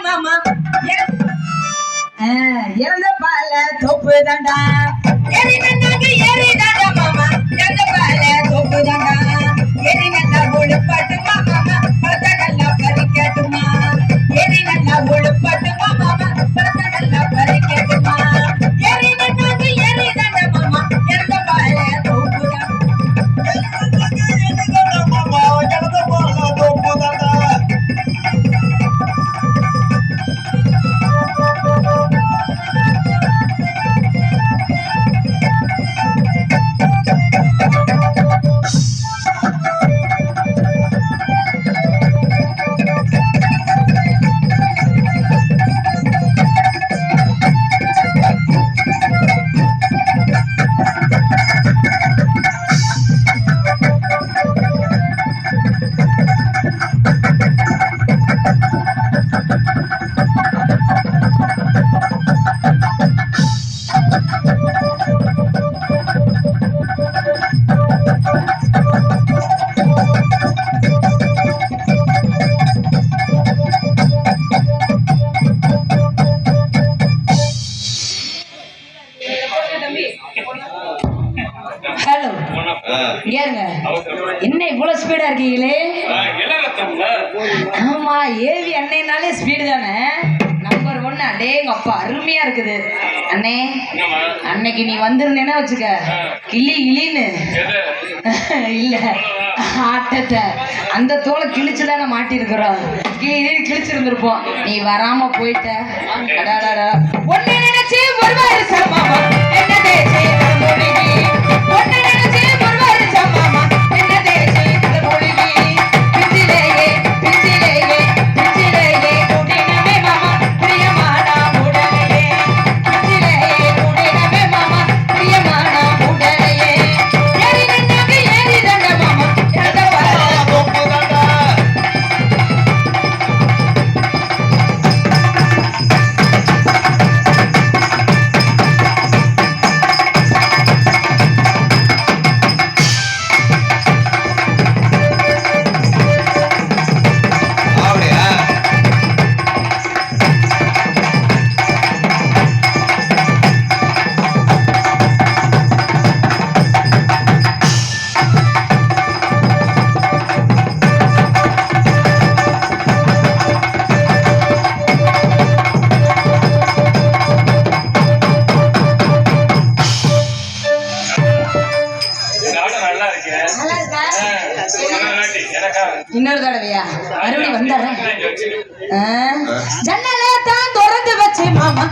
மாமா இறந்த பால தொப்பு தாண்டா ஏறி தாண்டா மாமா இறந்த பால தொப்பு தாண்டா ஏறி நல்லா ஒழுப்பாட்டு மாமா பழத்தை நல்லா பறிக்கட்டுமா ஏறி நல்லா ஒழுப்பாட்டு மாமா பழத்தை நல்லா பறிக்கட்டுமா ஏறி தாண்டா மாமா இறந்த பால தொப்பு ஹலோ ஏங்க என்ன இவ்வளவு ஸ்பீடா இருக்கீங்களே ஆமா ஏவி அண்ணேனாலே ஸ்பீடு தானே நம்பர் 1 அடேங்க அப்பா அருமையா இருக்குது அண்ணே அன்னைக்கு நீ வந்திருந்தேன்னா வச்சுக்க கிளின்னு இல்ல ஆட்டத்தை அந்த தோலை கிழிச்சுதானே மாட்டிருக்கிறோம் கிழிச்சிருந்திருப்போம் நீ வராம போயிட்ட ஒன்னு நினைச்சு வருவாரு சமாமா என்ன தேய்ச்சி ஒன்னு நினைச்சு வருவாரு சமாமா என்ன தேய்ச்சி இன்னொரு தடவையா மறுபடியும் வந்தார ஜன்னலை தான் திறந்து வச்சு மாமா